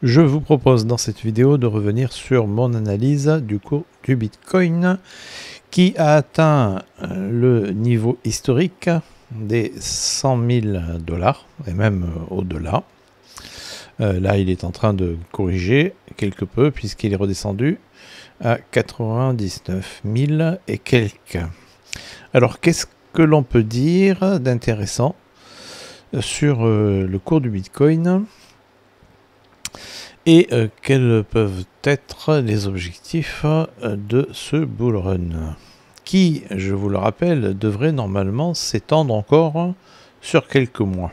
Je vous propose dans cette vidéo de revenir sur mon analyse du cours du Bitcoin qui a atteint le niveau historique des 100 000 dollars et même au-delà. Là, il est en train de corriger quelque peu puisqu'il est redescendu à 99 000 et quelques. Alors, qu'est-ce que l'on peut dire d'intéressant sur le cours du Bitcoin et quels peuvent être les objectifs de ce bull run qui, je vous le rappelle, devrait normalement s'étendre encore sur quelques mois.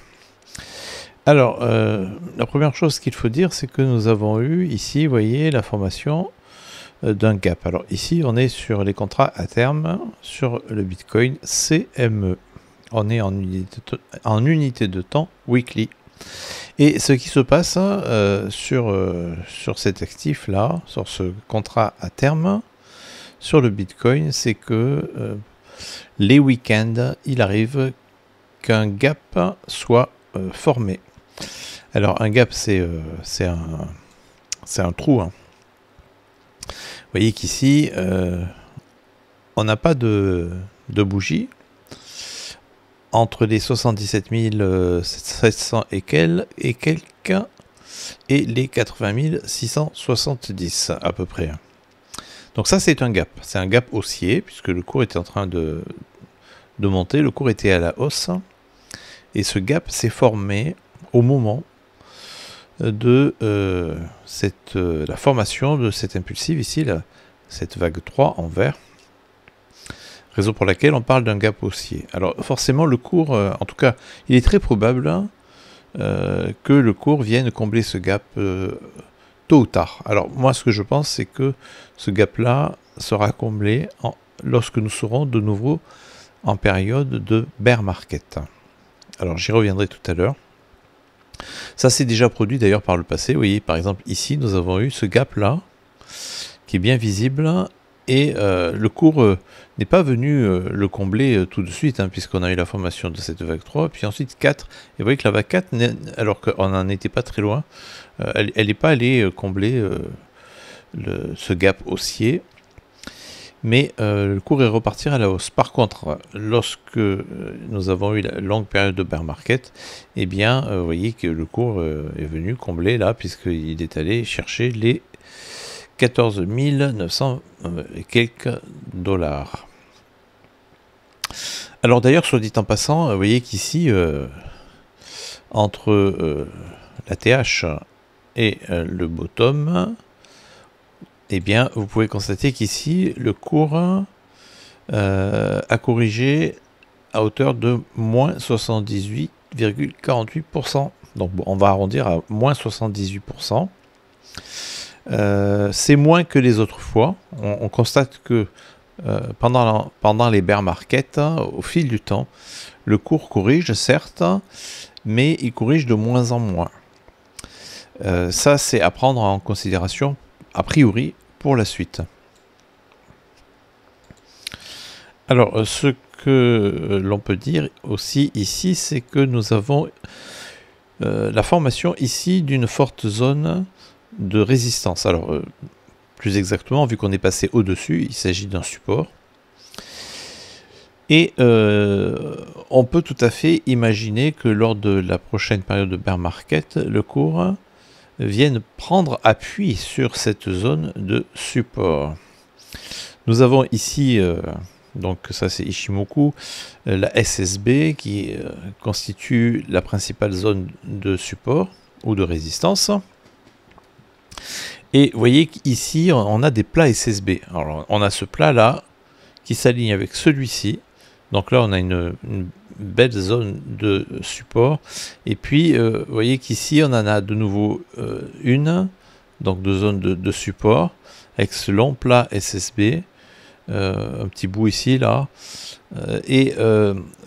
Alors, la première chose qu'il faut dire, c'est que nous avons eu ici, vous voyez, la formation d'un gap. Alors ici, on est sur les contrats à terme sur le Bitcoin CME. On est en unité de temps weekly. Et ce qui se passe sur cet actif-là, sur ce contrat à terme, sur le Bitcoin, c'est que les week-ends, il arrive qu'un gap soit formé. Alors un gap, c'est un trou. Hein. Vous voyez qu'ici, on n'a pas de bougie. Entre les 77 700 et quelques et les 80 670 à peu près. Donc ça c'est un gap haussier puisque le cours était en train de monter, le cours était à la hausse et ce gap s'est formé au moment de la formation de cette impulsive ici, cette vague 3 en vert. Raison pour laquelle on parle d'un gap haussier. Alors forcément le cours, en tout cas, il est très probable que le cours vienne combler ce gap tôt ou tard. Alors moi ce que je pense c'est que ce gap-là sera comblé lorsque nous serons de nouveau en période de bear market. Alors j'y reviendrai tout à l'heure. Ça s'est déjà produit d'ailleurs par le passé. Vous voyez par exemple ici nous avons eu ce gap-là qui est bien visible. Et le cours n'est pas venu le combler tout de suite, hein, puisqu'on a eu la formation de cette vague 3, puis ensuite 4. Et vous voyez que la vague 4, alors qu'on n'en était pas très loin, elle n'est pas allée combler ce gap haussier. Mais le cours est reparti à la hausse. Par contre, lorsque nous avons eu la longue période de bear market, eh bien, vous voyez que le cours est venu combler là, puisqu'il est allé chercher les 14 900 et quelques dollars. Alors d'ailleurs, soit dit en passant, vous voyez qu'ici, entre la TH et le bottom, eh bien, vous pouvez constater qu'ici, le cours a corrigé à hauteur de moins 78,48%. Donc bon, on va arrondir à moins 78%. C'est moins que les autres fois. On constate que pendant les bear markets, au fil du temps, le cours corrige certes, mais il corrige de moins en moins. Ça, c'est à prendre en considération a priori pour la suite. Alors, ce que l'on peut dire aussi ici, c'est que nous avons la formation ici d'une forte zone de résistance. Alors, plus exactement, vu qu'on est passé au-dessus, il s'agit d'un support. Et on peut tout à fait imaginer que lors de la prochaine période de bear market, le cours vienne prendre appui sur cette zone de support. Nous avons ici, donc ça c'est Ichimoku, la SSB qui constitue la principale zone de support ou de résistance. Et vous voyez qu'ici, on a des plats SSB. Alors, on a ce plat-là qui s'aligne avec celui-ci. Donc là, on a une belle zone de support. Et puis, vous voyez qu'ici, on en a de nouveau donc deux zones de support, avec ce long plat SSB. Un petit bout ici, là. Et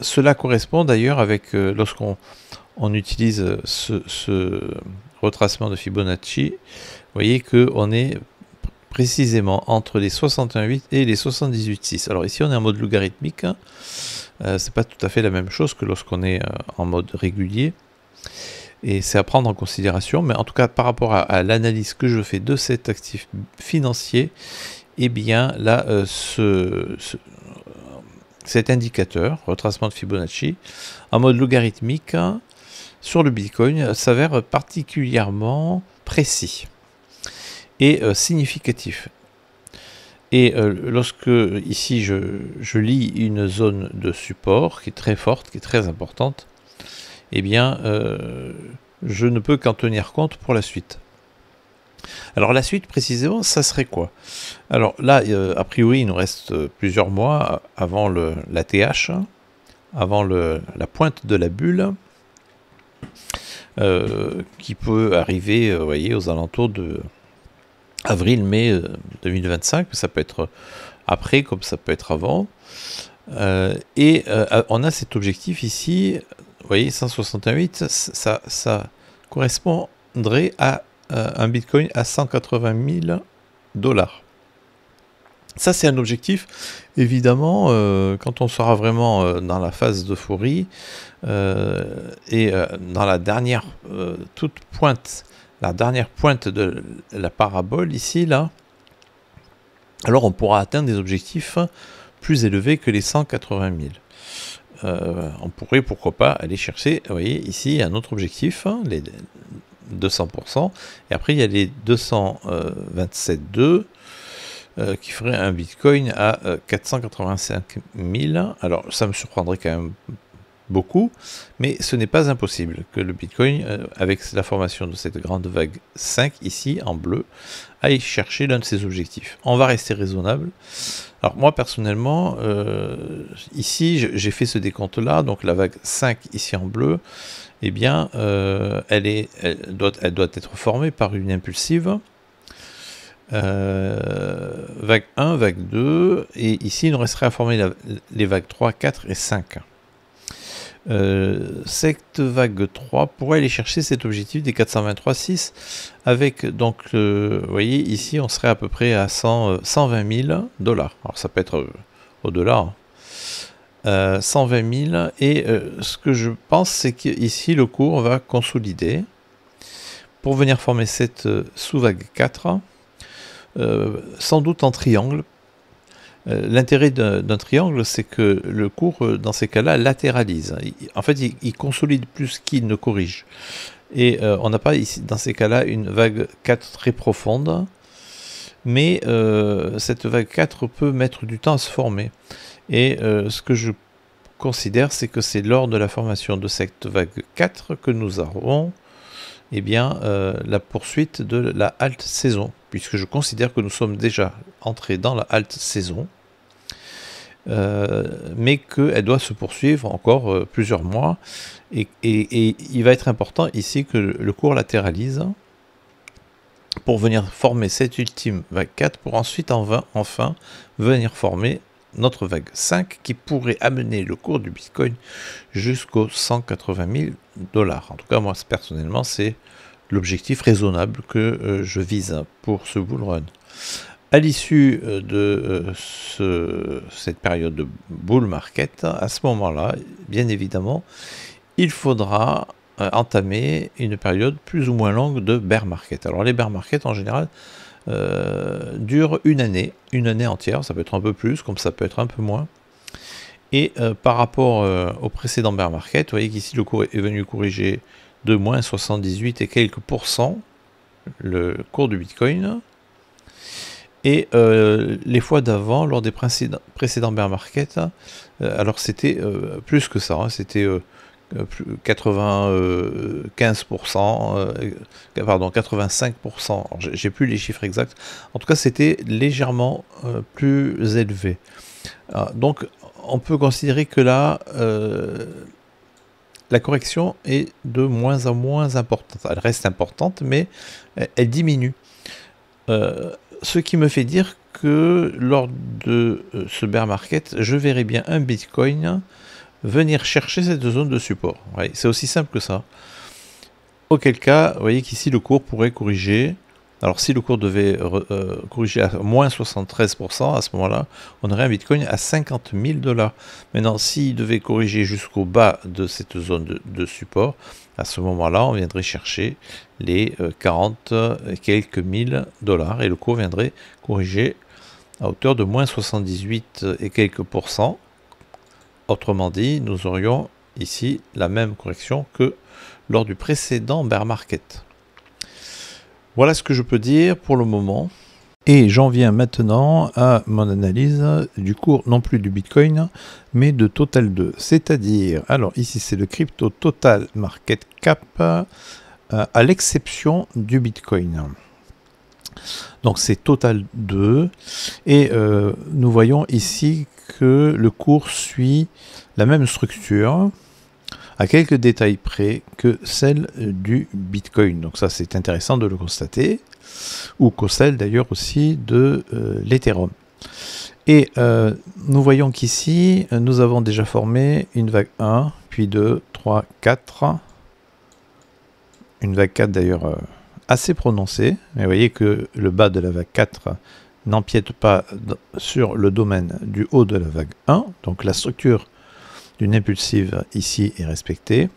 cela correspond d'ailleurs avec, lorsqu'on utilise ce retracement de Fibonacci, vous voyez qu'on est précisément entre les 61,8 et les 78,6. Alors ici on est en mode logarithmique, c'est pas tout à fait la même chose que lorsqu'on est en mode régulier. Et c'est à prendre en considération, mais en tout cas par rapport à l'analyse que je fais de cet actif financier, eh bien là, cet indicateur, retracement de Fibonacci, en mode logarithmique, sur le Bitcoin, s'avère particulièrement précis et significatif. Et lorsque ici je lis une zone de support qui est très forte, qui est très importante, eh bien, je ne peux qu'en tenir compte pour la suite. Alors la suite, précisément, ça serait quoi? Alors là, a priori, il nous reste plusieurs mois avant la TH, avant la pointe de la bulle, qui peut arriver, vous voyez, aux alentours de avril-mai 2025, ça peut être après comme ça peut être avant. Et on a cet objectif ici, vous voyez, 168, ça correspondrait à un Bitcoin à 180 000 $. Ça, c'est un objectif. Évidemment, quand on sera vraiment dans la phase d'euphorie et dans la dernière toute pointe, la dernière pointe de la parabole ici, là, alors on pourra atteindre des objectifs plus élevés que les 180 000. On pourrait, pourquoi pas, aller chercher, vous voyez, ici, un autre objectif, les 200%, et après, il y a les 227,2 qui ferait un Bitcoin à 485 000. Alors, ça me surprendrait quand même beaucoup, mais ce n'est pas impossible que le Bitcoin, avec la formation de cette grande vague 5 ici, en bleu, aille chercher l'un de ses objectifs. On va rester raisonnable. Alors moi, personnellement, ici, j'ai fait ce décompte-là, donc la vague 5 ici en bleu, eh bien, elle doit être formée par une impulsive, vague 1, vague 2, et ici, il nous resterait à former les vagues 3, 4 et 5. Cette vague 3 pourrait aller chercher cet objectif des 423,6 avec, donc, vous voyez, ici, on serait à peu près à 120 000 $. Alors, ça peut être au-delà. 120 000, et ce que je pense, c'est qu'ici, le cours va consolider pour venir former cette sous-vague 4, sans doute en triangle. L'intérêt d'un triangle, c'est que le cours, dans ces cas-là, latéralise. En fait, il consolide plus qu'il ne corrige. Et on n'a pas ici, dans ces cas-là, une vague 4 très profonde, mais cette vague 4 peut mettre du temps à se former. Et ce que je considère, c'est que c'est lors de la formation de cette vague 4 que nous aurons, eh bien, la poursuite de la halte saison, puisque je considère que nous sommes déjà entrés dans la halte saison, mais qu'elle doit se poursuivre encore plusieurs mois, et il va être important ici que le cours latéralise pour venir former cette ultime vague 4, pour ensuite enfin venir former notre vague 5 qui pourrait amener le cours du Bitcoin jusqu'aux 180 000 $. En tout cas, moi, personnellement, c'est l'objectif raisonnable que je vise pour ce bull run. À l'issue de cette période de bull market, à ce moment-là, bien évidemment, il faudra entamer une période plus ou moins longue de bear market. Alors les bear market, en général, dure une année entière, ça peut être un peu plus, comme ça peut être un peu moins. Et par rapport au précédent bear market, vous voyez qu'ici le cours est venu corriger de moins 78 et quelques pourcents le cours du Bitcoin. Et les fois d'avant, lors des précédents bear market, alors c'était plus que ça, hein, c'était 85%, j'ai plus les chiffres exacts, en tout cas c'était légèrement plus élevé. Donc on peut considérer que là, la correction est de moins en moins importante. Elle reste importante, mais elle diminue. Ce qui me fait dire que lors de ce bear market, je verrai bien un Bitcoin venir chercher cette zone de support. Ouais, c'est aussi simple que ça. Auquel cas, vous voyez qu'ici le cours pourrait corriger. Alors si le cours devait corriger à moins 73%, à ce moment-là, on aurait un Bitcoin à 50 000 $. Maintenant, s'il devait corriger jusqu'au bas de cette zone de support, À ce moment-là, on viendrait chercher les 40 et quelques mille dollars et le cours viendrait corriger à hauteur de moins 78 et quelques %. Autrement dit, nous aurions ici la même correction que lors du précédent bear market. Voilà ce que je peux dire pour le moment. Et j'en viens maintenant à mon analyse du cours non plus du Bitcoin, mais de Total 2. C'est-à-dire, alors ici c'est le crypto Total Market Cap, à l'exception du Bitcoin. Donc c'est Total 2. Et nous voyons ici que le cours suit la même structure, à quelques détails près que celle du Bitcoin. Donc ça c'est intéressant de le constater, ou que celle d'ailleurs aussi de l'Ethereum. Et nous voyons qu'ici nous avons déjà formé une vague 1, puis 2, 3, 4. Une vague 4 d'ailleurs assez prononcée. Mais vous voyez que le bas de la vague 4 n'empiète pas sur le domaine du haut de la vague 1. Donc la structure d'une impulsive ici est respectée.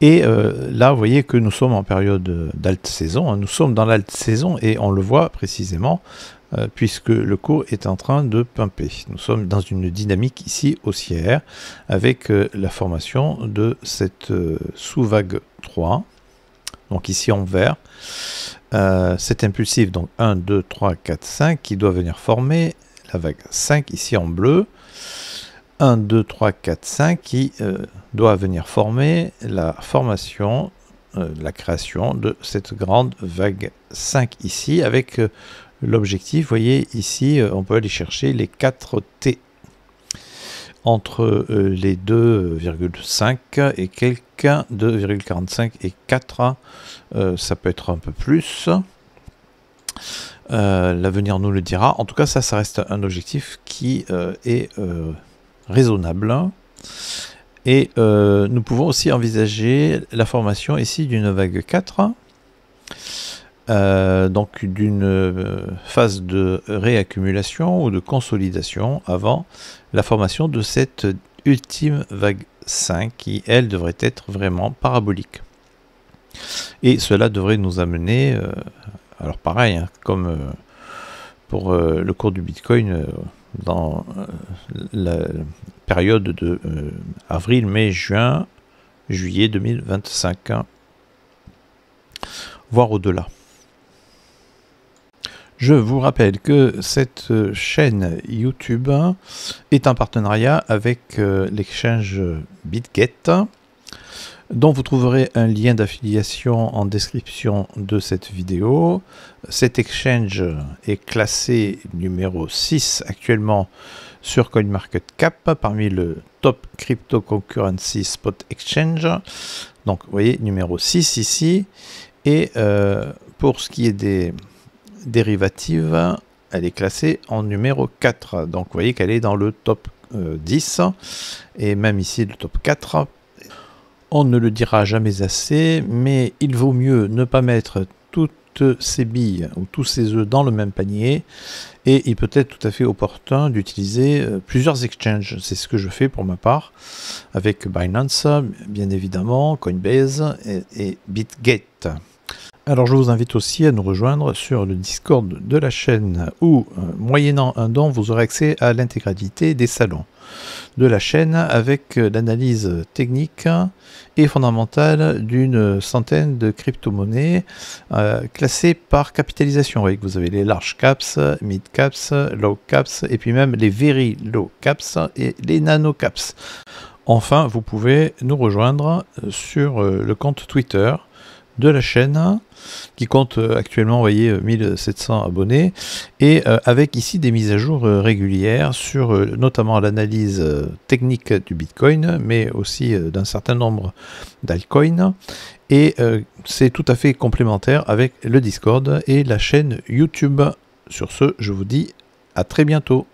Et là, vous voyez que nous sommes en période d'alt saison. Nous sommes dans l'alt saison et on le voit précisément puisque le cours est en train de pumper. Nous sommes dans une dynamique ici haussière avec la formation de cette sous-vague 3. Donc ici en vert. Cette impulsive, donc 1, 2, 3, 4, 5, qui doit venir former la vague 5 ici en bleu. 1, 2, 3, 4, 5 qui doit venir former la formation, la création de cette grande vague 5 ici avec l'objectif, vous voyez ici on peut aller chercher les 4 T entre les 2,5 et quelques 2,45 et 4, ça peut être un peu plus. L'avenir nous le dira. En tout cas, ça reste un objectif qui est raisonnable. Et nous pouvons aussi envisager la formation ici d'une vague 4, donc d'une phase de réaccumulation ou de consolidation avant la formation de cette ultime vague 5 qui, elle, devrait être vraiment parabolique. Et cela devrait nous amener, alors pareil, hein, comme pour le cours du Bitcoin, dans la période de avril, mai, juin, juillet 2025, voire au-delà. Je vous rappelle que cette chaîne YouTube est en partenariat avec l'exchange BitGet, dont vous trouverez un lien d'affiliation en description de cette vidéo. Cet exchange est classé numéro 6 actuellement sur CoinMarketCap parmi le top cryptocurrency spot exchange. Donc vous voyez numéro 6 ici. Et pour ce qui est des dérivatives, elle est classée en numéro 4. Donc vous voyez qu'elle est dans le top 10 et même ici le top 4. On ne le dira jamais assez, mais il vaut mieux ne pas mettre toutes ses billes ou tous ses œufs dans le même panier, et il peut être tout à fait opportun d'utiliser plusieurs exchanges. C'est ce que je fais pour ma part avec Binance, bien évidemment, Coinbase et BitGet. Alors je vous invite aussi à nous rejoindre sur le Discord de la chaîne où, moyennant un don, vous aurez accès à l'intégralité des salons de la chaîne avec l'analyse technique et fondamentale d'une centaine de crypto-monnaies classées par capitalisation. Vous voyez que vous avez les large caps, mid caps, low caps et puis même les very low caps et les nano caps. Enfin, vous pouvez nous rejoindre sur le compte Twitter de la chaîne qui compte actuellement, vous voyez, 1700 abonnés et avec ici des mises à jour régulières sur notamment l'analyse technique du Bitcoin mais aussi d'un certain nombre d'altcoins, et c'est tout à fait complémentaire avec le Discord et la chaîne YouTube. Sur ce, je vous dis à très bientôt.